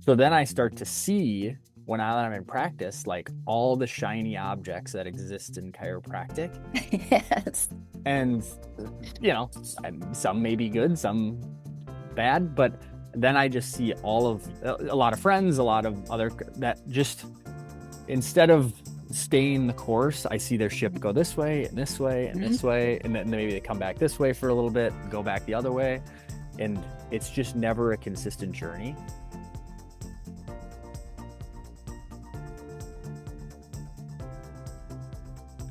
So then I start to see when I'm in practice, like all the shiny objects that exist in chiropractic. Yes. And, you know, some may be good, some bad, but then I just see all of a lot of friends, a lot of other that just instead of staying the course, I see their ship go this way and this way and this way. And then maybe they come back this way for a little bit, go back the other way. And it's just never a consistent journey.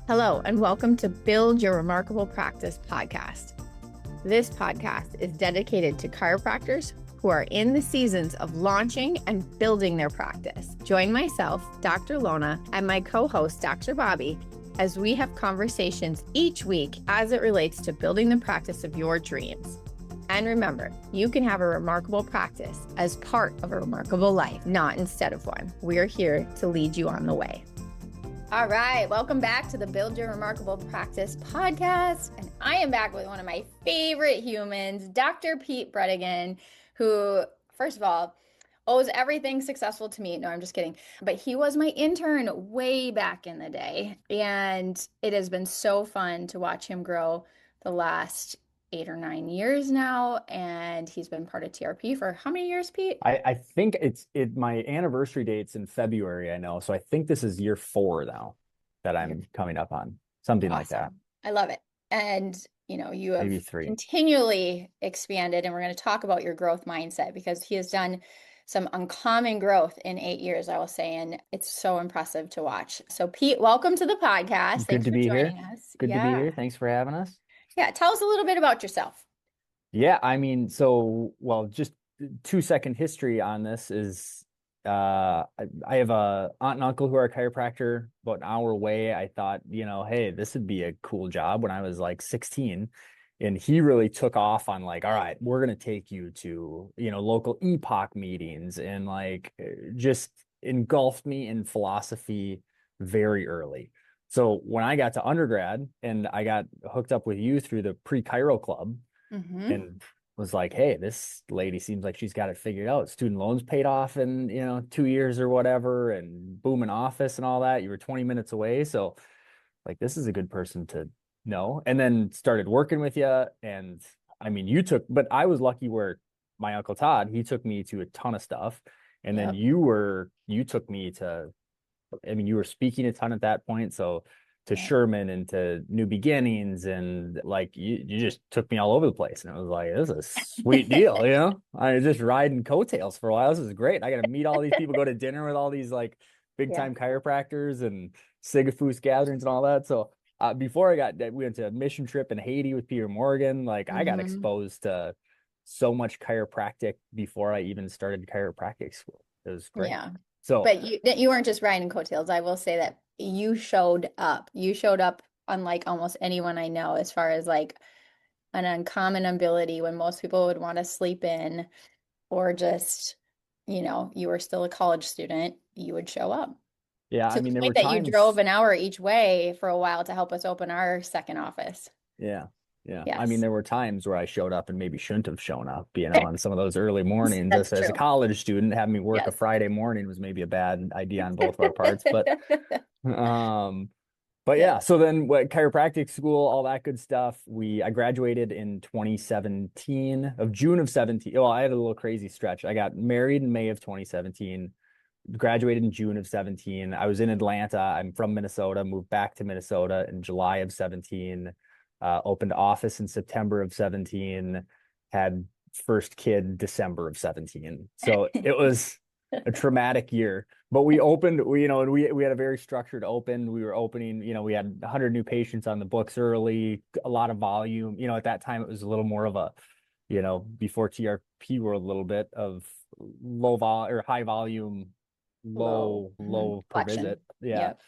Hello, and welcome to Build Your Remarkable Practice podcast. This podcast is dedicated to chiropractors who are in the seasons of launching and building their practice. Join myself, Dr. Lona, and my co-host, Dr. Bobby, as we have conversations each week as it relates to building the practice of your dreams. And remember, you can have a remarkable practice as part of a remarkable life, not instead of one. We're here to lead you on the way. All right, welcome back to the Build Your Remarkable Practice podcast. And I am back with one of my favorite humans, Dr. Pete Brettingen, who, first of all, owes everything successful to me. No, I'm just kidding. But he was my intern way back in the day. And it has been so fun to watch him grow the last 8 or 9 years now. And he's been part of TRP for how many years, Pete? I think my anniversary date's in February, I know. So I think this is year 4 now that I'm coming up on, something like that. I love it. And you have Maybe 3. continually expanded, and we're going to talk about your growth mindset because he has done some uncommon growth in 8 years, I will say, and it's so impressive to watch. So Pete, welcome to the podcast. Good Thanks to for be joining here. us. Good to be here. Thanks for having us. Yeah, tell us a little bit about yourself. Yeah, I mean, just 2-second history on this is I have a aunt and uncle who are a chiropractor about an hour away. I thought, hey, this would be a cool job when I was like 16. And he really took off on like, all right, we're gonna take you to, local EPOC meetings and like just engulfed me in philosophy very early. So when I got to undergrad and I got hooked up with you through the pre-chiro club, and was like, hey, this lady seems like she's got it figured out. Student loans paid off in, 2 years or whatever, and booming office and all that. You were 20 minutes away. So like, this is a good person to know. And then started working with you. And I mean, but I was lucky where my Uncle Todd, he took me to a ton of stuff. And then you took me to, you were speaking a ton at that point. So to Sherman and to New Beginnings, and like you just took me all over the place, and it was like, this is a sweet deal. I was just riding coattails for a while. This is great. I got to meet all these people, go to dinner with all these like big time chiropractors and Sigafus gatherings and all that. So before we went to a mission trip in Haiti with Peter Morgan. Like I got exposed to so much chiropractic before I even started chiropractic school. It was great. Yeah. So, but you weren't just riding coattails. I will say that you showed up. You showed up unlike almost anyone I know, as far as like an uncommon ability when most people would want to sleep in, or just, you were still a college student, you would show up. yeah, To the there were point that you times. drove an hour each way for a while to help us open our second office. Yeah. Yeah. Yes. There were times where I showed up and maybe shouldn't have shown up, on some of those early mornings. That's As a true. college student, having me work a Yes. Friday morning was maybe a bad idea on both of our parts. But yeah. Yeah. So then chiropractic school, all that good stuff. I graduated in 2017 of June of 17. Well, I had a little crazy stretch. I got married in May of 2017, graduated in June of 17. I was in Atlanta. I'm from Minnesota, moved back to Minnesota in July of 17. Opened office in September of 17, had first kid December of 17. So it was a traumatic year, but we opened, we had a very structured open. We were opening, we had 100 new patients on the books early, a lot of volume. At that time it was a little more of a, before TRP were a little bit of high volume, low per visit. Yeah. Yep.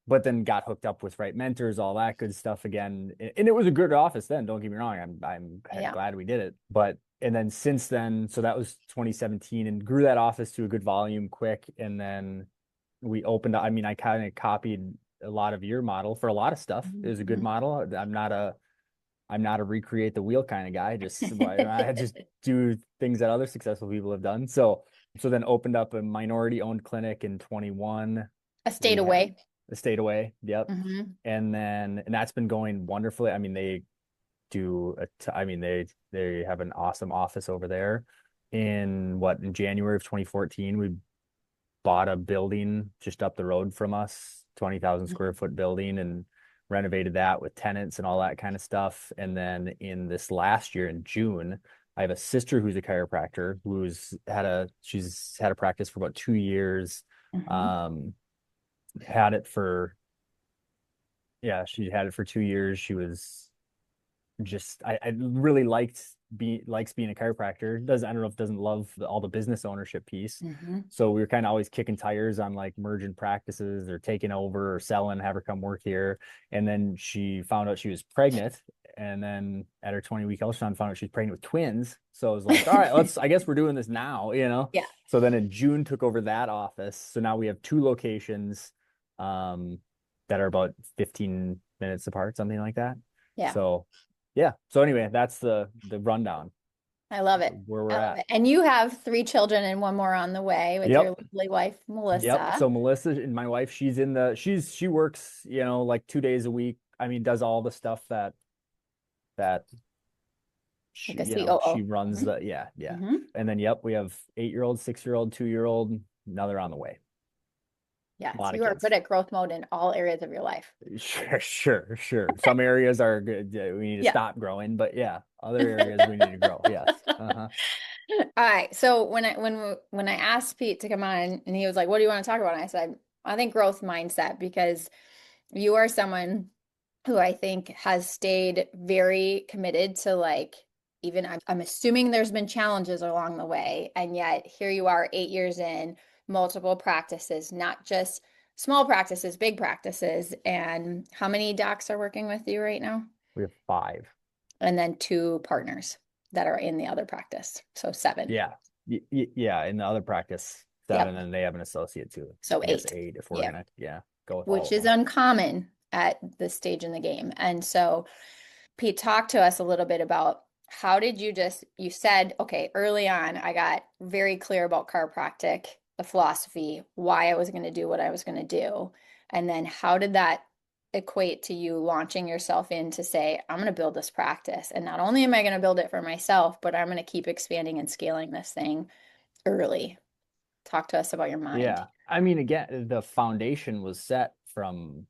But then got hooked up with right mentors, all that good stuff again. And it was a good office then. Don't get me wrong. I'm glad we did it. And then since then, so that was 2017, and grew that office to a good volume quick. And then we opened, I kind of copied a lot of your model for a lot of stuff. It was a good model. I'm not a recreate the wheel kind of guy. I just do things that other successful people have done. So So then opened up a minority owned clinic in 21. A state We had away. a state away. Yep. Mm-hmm. And that's been going wonderfully. I mean, they have an awesome office over there. In January of 2014, we bought a building just up the road from us, 20,000 square foot building, and renovated that with tenants and all that kind of stuff. And then in this last year in June, I have a sister who's a chiropractor she's had a practice for about 2 years. Mm-hmm. Um, had it for yeah, she had it for 2 years. She was just I really likes being a chiropractor. I don't know if doesn't love all the business ownership piece. Mm-hmm. So we were kind of always kicking tires on like merging practices or taking over or selling, have her come work here. And then she found out she was pregnant. And then at her 20-week ultrasound, found out she's pregnant with twins. So I was like, all right, I guess we're doing this now, you know? Yeah. So then in June took over that office. So now we have two locations um, that are about 15 minutes apart, something like that. Yeah. So yeah. So anyway, that's the rundown I love it. where we're I love at. it. And you have three children and one more on the way with your Yep. lovely wife, Yep. Melissa. So Melissa and my wife, she works, like 2 days a week. I mean, does all the stuff that Like a she COO. runs Mhm. yeah, yeah. Mhm. And then yep, we have 8-year-old, 6-year-old, 2-year-old. Now they're on the way. A Yes, lot of you are kids. good at growth mode in all areas of your life. Sure. Some areas are good. Yeah, we need to Yeah. stop growing, but yeah, other areas we need to grow. Yes. Uh-huh. All right. So when I asked Pete to come on and he was like, "What do you want to talk about?" And I said, "I think growth mindset because you are someone who I think has stayed very committed to like even I'm assuming there's been challenges along the way, and yet here you are 8 years in, multiple practices, not just small practices, big practices. And how many docs are working with you right now? We have 5. And then two partners that are in the other practice. So 7. Yeah. Yeah. In the other practice, 7, Yep. and they have an associate too. So I guess 8. 8 if we're Yeah. gonna, go with all Which of is them. uncommon at this stage in the game. And so Pete, talk to us a little bit about how did you said, okay, early on, I got very clear about chiropractic, the philosophy, why I was going to do what I was going to do. And then how did that equate to you launching yourself in to say, I'm going to build this practice. And not only am I going to build it for myself, but I'm going to keep expanding and scaling this thing early. Talk to us about your mind. Yeah. I mean, again, the foundation was set from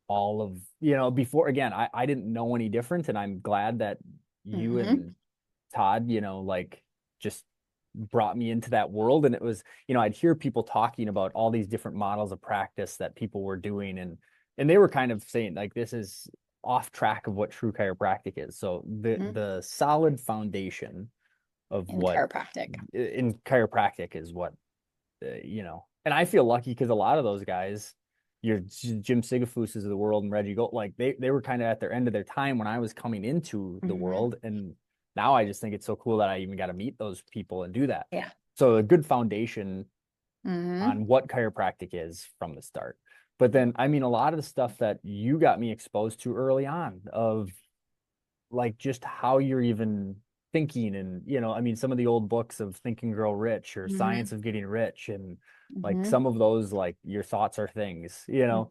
all of, before, again, I didn't know any different. And I'm glad that you Mm-hmm. and Todd, like just brought me into that world. And it was, I'd hear people talking about all these different models of practice that people were doing. And they were kind of saying like, this is off track of what true chiropractic is. So Mm-hmm. the solid foundation of In what chiropractic. in chiropractic is what and I feel lucky because a lot of those guys, your Jim Sigafooses of the world and Reggie Gold, like they were kind of at their end of their time when I was coming into the Mm-hmm. world, and now I just think it's so cool that I even got to meet those people and do that. Yeah. So a good foundation Mm-hmm. on what chiropractic is from the start. But then, I mean, a lot of the stuff that you got me exposed to early on of like just how you're even thinking, and I mean, some of the old books of Think and Grow Rich or Mm-hmm. Science of Getting Rich, and like Mm-hmm. some of those, like your thoughts are things. Mhm.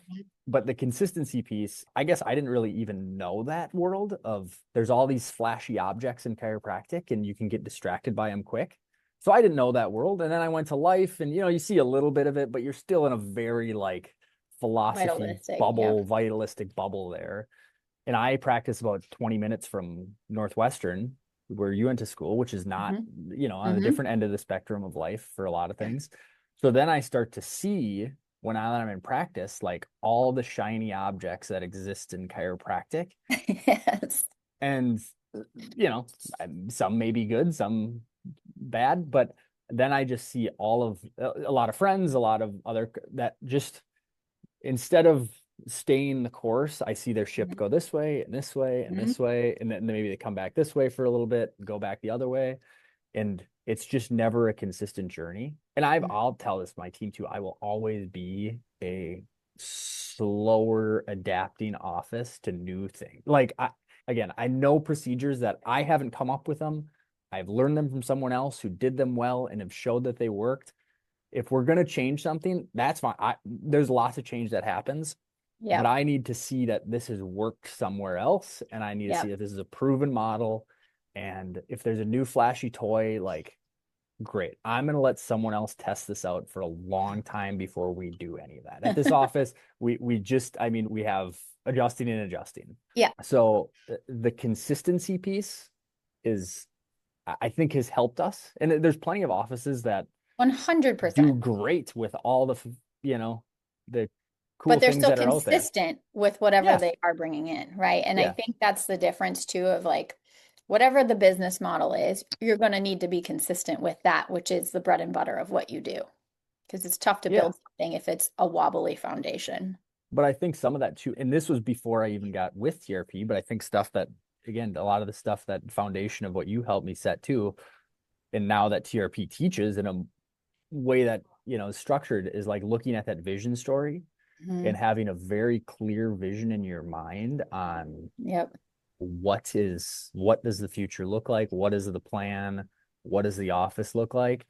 But the consistency piece, I guess I didn't really even know that world of there's all these flashy objects in chiropractic and you can get distracted by them quick. So I didn't know that world. And then I went to life, and you see a little bit of it, but you're still in a very like philosophy Vitalistic. Yep. bubble, vitalistic bubble there. And I practice about 20 minutes from Northwestern, where you went to school, which is not, Mm-hmm. on the Mm-hmm. different end of the spectrum of life for a lot of Yeah. things. So then I start to see when I'm in practice, like all the shiny objects that exist in chiropractic. Yes. And, you know, some may be good, some bad, but then I just see all of a lot of friends, a lot of other that just instead of staying the course, I see their ship go this way and this way and Mm-hmm. this way, and then maybe they come back this way for a little bit, go back the other way, and it's just never a consistent journey. And I'll tell this to my team too. I will always be a slower adapting office to new things. Like again, I know procedures that I haven't come up with them. I've learned them from someone else who did them well and have showed that they worked. If we're going to change something, that's fine. There's lots of change that happens, but Yep. I need to see that this has worked somewhere else. And I need to see Yep. that this is a proven model. And if there's a new flashy toy, like, great. I'm going to let someone else test this out for a long time before we do any of that. At this office, we just, I mean, we have adjusting and adjusting. Yeah. So the consistency piece is, I think, has helped us. And there's plenty of offices that 100%. do great with all the, the But cool they're things still that are out there. consistent with whatever Yeah. they are bringing in, right? And I Yeah. think that's the difference too of like whatever the business model is, you're going to need to be consistent with that, which is the bread and butter of what you do. Because it's tough to Yeah. build something if it's a wobbly foundation. But I think some of that too, and this was before I even got with TRP, but I think stuff that, again, a lot of the stuff that foundation of what you helped me set too, and now that TRP teaches in a way that, is structured, is like looking at that vision story and Mhm. having a very clear vision in your mind on Yep. what does the future look like? What is the plan? What does the office look like?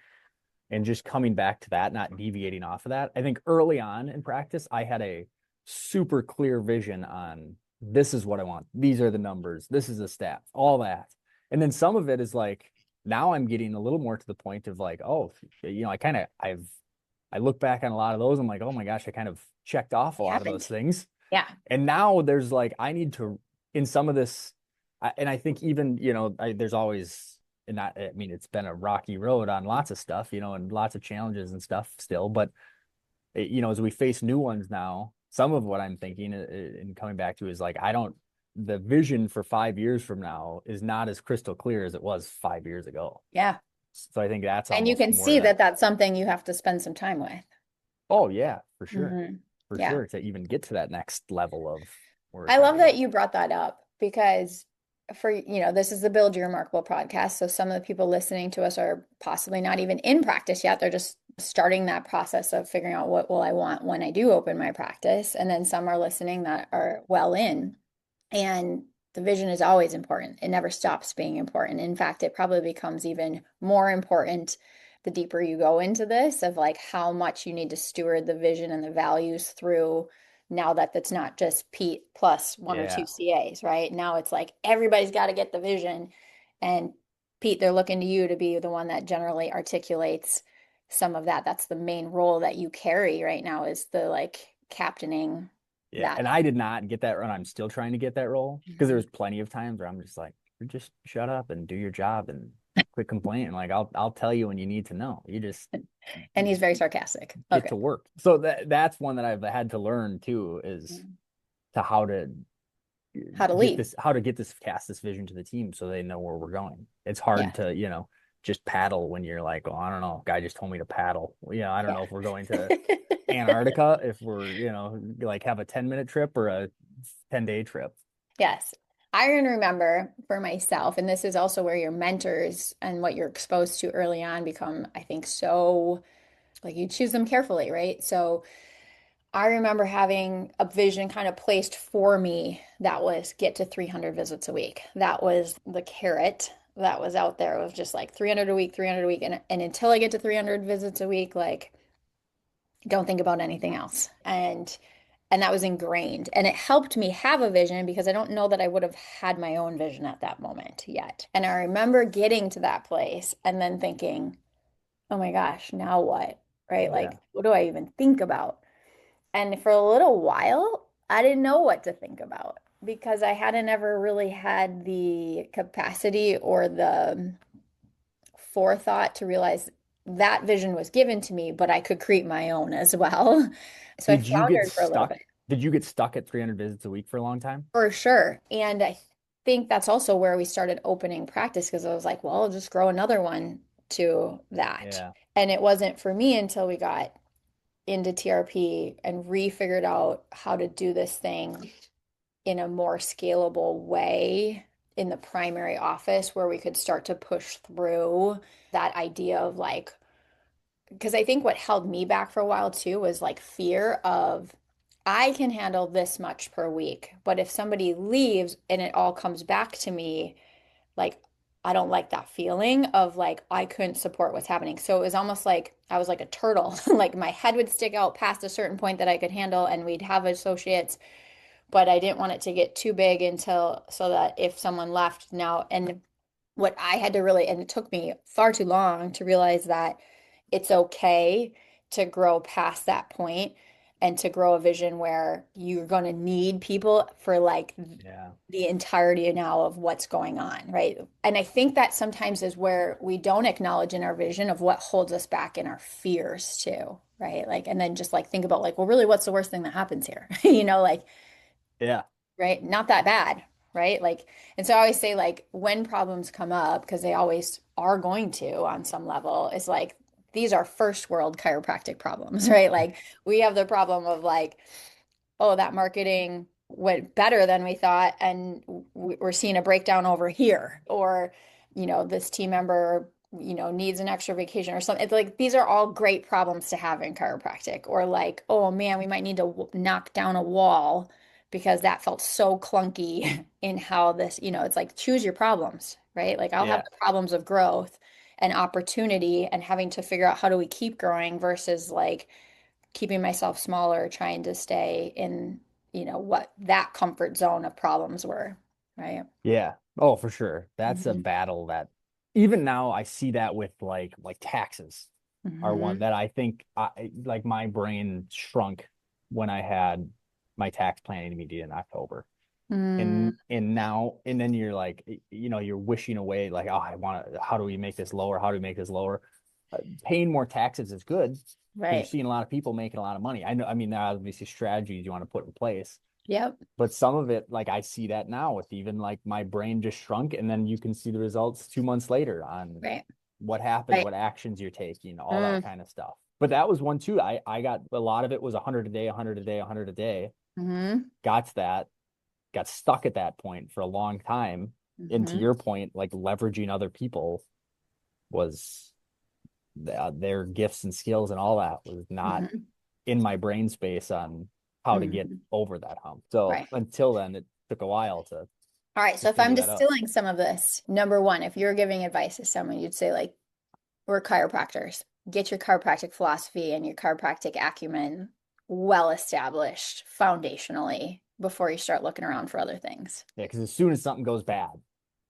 And just coming back to that, not deviating off of that. I think early on in practice, I had a super clear vision on this is what I want. These are the numbers. This is the stats, all that. And then some of it is like, now I'm getting a little more to the point of like, oh, I look back on a lot of those. I'm like, oh my gosh, I kind of checked off a It lot of those happened. things. Yeah. And now there's like, I need to, in some of this, and I think even, there's always, and not, I mean, it's been a rocky road on lots of stuff, and lots of challenges and stuff still. But, as we face new ones now, some of what I'm thinking and coming back to is like, the vision for 5 years from now is not as crystal clear as it was 5 years ago. Yeah. So I think that's And you almost can more see that, that that's something you have to spend some time with. oh, yeah, for sure. Hmm. For Yeah. sure. To even get to that next level of where we're I trying love to that go. you brought that up because this is the Build Your Remarkable podcast. So some of the people listening to us are possibly not even in practice yet. They're just starting that process of figuring out what will I want when I do open my practice. And then some are listening that are well in. And the vision is always important. It never stops being important. In fact, it probably becomes even more important the deeper you go into this of like how much you need to steward the vision and the values through now that that's not just Pete plus one or two Yeah. CAs, right? Now it's like everybody's got to get the vision. And Pete, they're looking to you to be the one that generally articulates some of that. That's the main role that you carry right now is the like captaining Yeah. that. And I did not get that run. I'm still trying to get that role because there Mhm. was plenty of times where I'm just like, "You just shut up and do your job and quit complaining. Like I'll tell you when you need to know. You just And he's very sarcastic. get Okay. to work." So that's one that I've had to learn too, is to How to lead. how to get this cast this vision to the team so they know where we're going. It's Yeah. hard to, just paddle when you're like, oh, I don't know, guy just told me to paddle. Well, I don't Yeah. know if we're going to Antarctica, if we're, like have a 10-minute trip or a 10-day trip. Yes. I can remember for myself, and this is also where your mentors and what you're exposed to early on become, I think, so like you choose them carefully, right? So I remember having a vision kind of placed for me that was get to 300 visits a week. That was the carrot that was out there of just like 300 a week, 300 a week. And until I get to 300 visits a week, like don't think about anything else. And that was ingrained. And it helped me have a vision because I don't know that I would have had my own vision at that moment yet. And I remember getting to that place and then thinking, oh my gosh, now what? Right? Yeah. Like, what do I even think about? And for a little while, I didn't know what to think about because I hadn't ever really had the capacity or the forethought to realize that vision was given to me, but I could create my own as well. So I Did you get floundered for a little bit. stuck? Did you get stuck at 300 visits a week for a long time? For sure. And I think that's also where we started opening practice because I was like, well, I'll just grow another one to that. Yeah. And it wasn't for me until we got into TRP and refigured out how to do this thing in a more scalable way in the primary office where we could start to push through that idea of like, because I think what held me back for a while too was like fear of I can handle this much per week, but if somebody leaves and it all comes back to me, like I don't like that feeling of like I couldn't support what's happening. So it was almost like I was like a turtle. Like my head would stick out past a certain point that I could handle, and we'd have associates, but I didn't want it to get too big until so that if someone left now, and what I had to really, and it took me far too long to realize that it's okay to grow past that point and to grow a vision where you're going to need people for like Yeah. the entirety now of what's going on, right? And I think that sometimes is where we don't acknowledge in our vision of what holds us back in our fears too, right? Like, and then just like think about like, well, really, what's the worst thing that happens here? Like, Yeah. right? Not that bad, right? Like, and so I always say, like, when problems come up, because they always are going to on some level, it's like these are first world chiropractic problems, right? Like, we have the problem of like, oh, that marketing went better than we thought, and we're seeing a breakdown over here, or, this team member, needs an extra vacation or something. It's like these are all great problems to have in chiropractic, or like, oh man, we might need to knock down a wall because that felt so clunky in how this, it's like choose your problems, right? Like I'll have Yeah. the problems of growth and opportunity and having to figure out how do we keep growing versus like keeping myself smaller, trying to stay in, what that comfort zone of problems were, right? Yeah. Oh, for sure. That's a Hmm. battle that even now I see that with like taxes are one Hmm. that I think like my brain shrunk when I had my tax planning meeting in October. Mm, And now and then you're like, you're wishing away like, oh, I want to, how do we make this lower? How do we make this lower? Paying more taxes is good because you're right. seeing a lot of people making a lot of money. I know, I mean, there are obviously strategies you want to put in place, Yep. but some of it, like I see that now with even like my brain just shrunk, and then you can see the results 2 months later on Right. what happened, Right. what actions you're taking, all that Mm, kind of stuff. But that was one too. I got a lot of it was 100 a day, 100 a day, 100 a day. hmm. Got to that, got stuck at that point for a long time. And to Hmm. your point, like leveraging other people was their gifts and skills and all that was not Hmm. in my brain space on how to get Hmm. over that hump. So Right. until then, it took a while All right. to So if I'm figure that out. distilling some of this, number one, if you're giving advice to someone, you'd say like, we're chiropractors. Get your chiropractic philosophy and your chiropractic acumen well established foundationally before you start looking around for other things. Yeah, because as soon as something goes bad,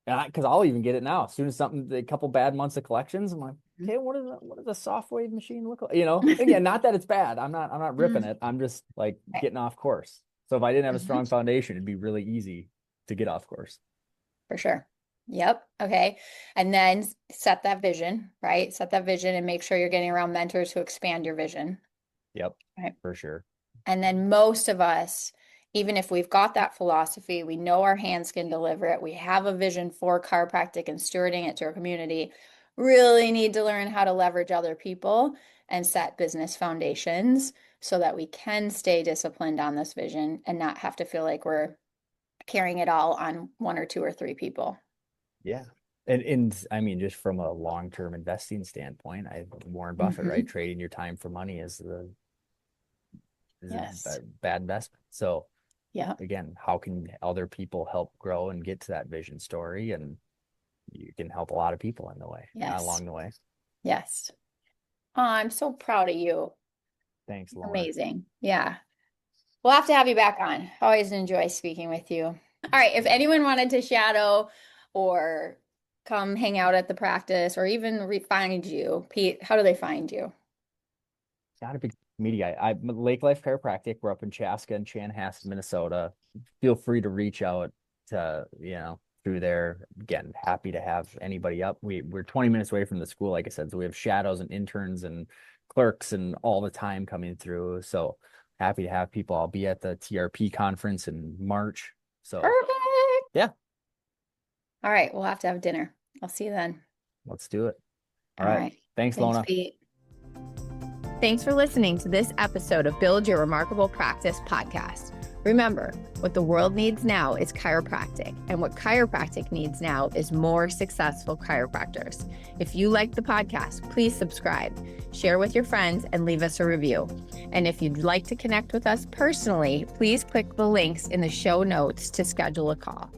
and because I'll even get it now, as soon as something, a couple bad months of collections, I'm like, okay, what does a soft wave machine look like? Again, not that it's bad. I'm not ripping Mm, it. I'm just like right. getting off course. So if I didn't have a Mhm. strong foundation, it'd be really easy to get off course. For sure. Yep. Okay. And then set that vision, right? Set that vision and make sure you're getting around mentors who expand your vision. Yep, Right. for sure. And then most of us, even if we've got that philosophy, we know our hands can deliver it, we have a vision for chiropractic and stewarding it to our community, really need to learn how to leverage other people and set business foundations so that we can stay disciplined on this vision and not have to feel like we're carrying it all on one or two or three people. Yeah. And I mean, just from a long-term investing standpoint, Warren Buffett, right? Hmm. Trading your time for money is a Yes. bad investment. So Yeah. again, how can other people help grow and get to that vision story? And you can help a lot of people in the way, Yes. along the way. Yes. Oh, I'm so proud of you. Thanks, Lona. Amazing. Yeah. We'll have to have you back on. Always enjoy speaking with you. All right. If anyone wanted to shadow or come hang out at the practice or even find you, Pete, how do they find you? Not a big media. I'm Lake Life Chiropractic. We're up in Chaska and Chanhassen, Minnesota. Feel free to reach out to, through there. Again, happy to have anybody up. We're 20 minutes away from the school, like I said. So we have shadows and interns and clerks and all the time coming through. So happy to have people. I'll be at the TRP conference in March. So Perfect. yeah, All right. We'll have to have dinner. I'll see you then. let's do it. All All right. right. Thanks, Thanks, Lona. Pete. Thanks for listening to this episode of Build Your Remarkable Practice podcast. Remember, what the world needs now is chiropractic, and what chiropractic needs now is more successful chiropractors. If you like the podcast, please subscribe, share with your friends, and leave us a review. And if you'd like to connect with us personally, please click the links in the show notes to schedule a call.